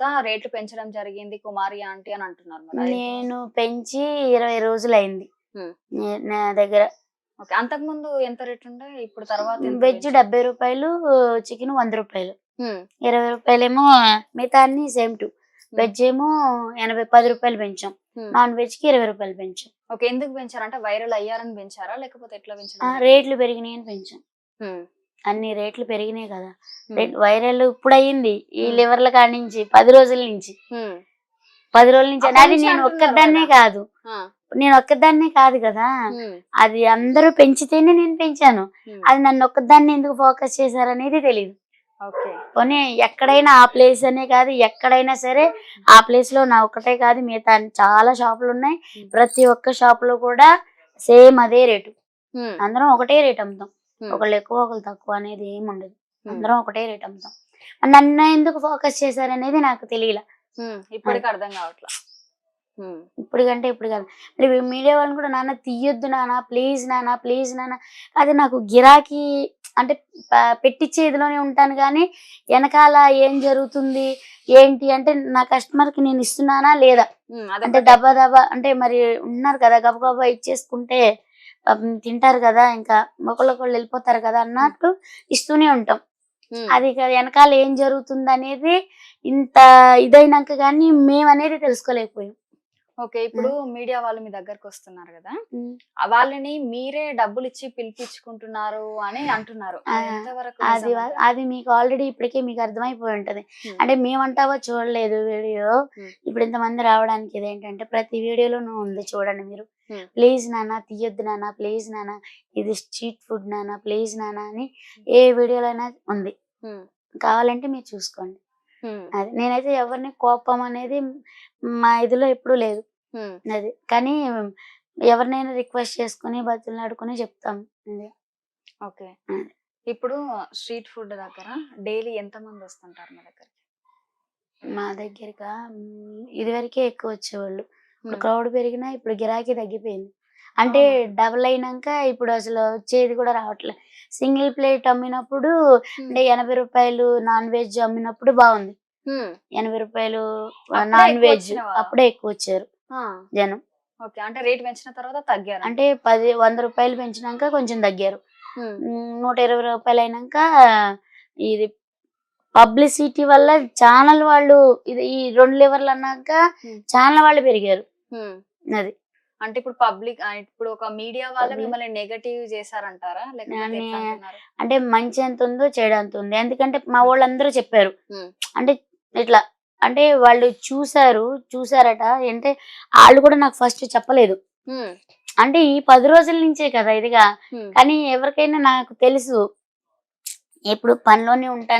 తర్వాత రేట్లు పెంచడం జరిగింది కుమారి ఆంటీ అని అంటున్నారు మరి. నేను పెంచి 20 రోజులైంది నా దగ్గర. ఓకే. అంతకు ముందు ఎంత రేట్ ఉండే? ఇప్పుడు తర్వాత వెజ్ 70 రూపాయలు, చికెన్ 100 రూపాయలు, 20 రూపాయలేమో. మిగతా అన్ని సేమ్ టు. వెజ్ ఏమో 10 రూపాయలు పెంచాం, నాన్ వెజ్ కి 20 రూపాయలు పెంచాం. ఓకే. ఎందుకు పెంచారంటే వైరల్ అయ్యారని పెంచారా లేకపోతే ఎట్లా పెంచారు? రేట్లు పెరిగినాయి అని పెంచాం. అన్ని రేట్లు పెరిగినాయి కదా. వైరల్ ఇప్పుడు అయ్యింది ఈ లివర్ల కాడి నుంచి 10 రోజుల నుంచి. 10 రోజుల నుంచి అది నేను ఒక్కదాన్నే కాదు కదా. అది అందరూ పెంచితేనే నేను పెంచాను. అది నన్ను ఒక్కదాన్ని ఎందుకు ఫోకస్ చేశారనేది తెలియదు. పోనీ ఎక్కడైనా ఆ ప్లేస్ అనే కాదు, ఎక్కడైనా సరే ఆ ప్లేస్ లో నా ఒక్కటే కాదు, మిగతా చాలా షాపులు ఉన్నాయి. ప్రతి ఒక్క షాప్ లో కూడా సేమ్ అదే రేటు. అందరం ఒకటే రేట్ అమ్ముతాం. ఒకళ్ళు ఎక్కువ ఒకళ్ళు తక్కువ అనేది ఏమి ఉండదు. అందరం ఒకటే రేట్ అమ్ముతాం. నన్ను ఎందుకు ఫోకస్ చేశారనేది నాకు తెలియలా. ఇప్పటికి అర్థం కావట్లా. ఇప్పుడు కంటే ఇప్పుడు కాదు. మరి మీడియా వాళ్ళని కూడా నాన్న తీయొద్దు నాన్న, ప్లీజ్ నాన్న, ప్లీజ్ నాన్న. అది నాకు గిరాకీ అంటే పెట్టించేదిలోనే ఉంటాను కానీ వెనకాల ఏం జరుగుతుంది ఏంటి అంటే నా కస్టమర్ కి నేను ఇస్తున్నానా లేదా అంటే దబా దబా అంటే మరి ఉన్నారు కదా, గబగబా ఇచ్చేసుకుంటే తింటారు కదా, ఇంకా ఒకళ్ళొకళ్ళు వెళ్ళిపోతారు కదా అన్నట్టు ఇస్తూనే ఉంటాం. అది వెనకాల ఏం జరుగుతుంది అనేది ఇంత ఇదైనాక కానీ మేమనేది తెలుసుకోలేకపోయాం. ఓకే. ఇప్పుడు మీడియా వాళ్ళు మీ దగ్గరకు వస్తున్నారు కదా, వాళ్ళని మీరే డబ్బులు ఇచ్చి పిలిపించుకుంటున్నారు అని అంటున్నారు. అది మీకు ఆల్రెడీ ఇప్పటికే మీకు అర్థమైపోయి ఉంటది. అంటే మేమంటావో చూడలేదు వీడియో. ఇప్పుడు ఇంతమంది రావడానికి ఇదేంటంటే ప్రతి వీడియోలో ఉంది చూడండి మీరు. ప్లీజ్ నాన్న తీయొద్దు నాన్న, ప్లీజ్ నాన్న, ఇది స్ట్రీట్ ఫుడ్ నాన్న, ప్లీజ్ నాన్న అని ఏ వీడియోలో అయినా ఉంది. కావాలంటే మీరు చూసుకోండి. అది నేనైతే ఎవరిని కోపం అనేది మా ఇదిలో ఎప్పుడు లేదు. అది కానీ ఎవరినైనా రిక్వెస్ట్ చేసుకుని బతులాడుకుని చెప్తాం. ఓకే. ఇప్పుడు స్ట్రీట్ ఫుడ్ దగ్గర డైలీ ఎంత మంది వస్తుంటారు మా దగ్గర? మా దగ్గరగా ఇదివరకే ఎక్కువ వచ్చేవాళ్ళు. ఇప్పుడు క్రౌడ్ పెరిగినా ఇప్పుడు గిరాకీ తగ్గిపోయింది. అంటే డబుల్ అయినాక ఇప్పుడు అసలు వచ్చేది కూడా రావట్లేదు. సింగిల్ ప్లేట్ అమ్మినప్పుడు అంటే 80 రూపాయలు నాన్ వెజ్ అమ్మినప్పుడు బాగుంది. 80 రూపాయలు నాన్ వెజ్ అప్పుడే ఎక్కువ వచ్చారు జనం. అంటే రేట్ పెంచిన తర్వాత తగ్గారు. అంటే 100 రూపాయలు పెంచినాక కొంచెం తగ్గారు. 120 రూపాయలు అయినాక ఇది పబ్లిసిటీ వల్ల ఛానల్ వాళ్ళు ఇది ఈ 2 లివర్లు అన్నాక ఛానల్ వాళ్ళు పెరిగారు. అది అంటే ఇప్పుడు ఇప్పుడు ఒక మీడియా వాళ్ళు మిమ్మల్ని నెగటివ్ చేశారంటారా? అంటే మంచి ఎంత ఉందో చెడు అంత ఉంది. ఎందుకంటే మా వాళ్ళందరూ చెప్పారు అంటే ఇట్లా అంటే వాళ్ళు చూసారట. అంటే వాళ్ళు కూడా నాకు ఫస్ట్ చెప్పలేదు. అంటే ఈ 10 రోజుల నుంచే కదా ఇదిగా. కానీ ఎవరికైనా నాకు తెలుసు ఎప్పుడు పనిలోనే ఉంటాను.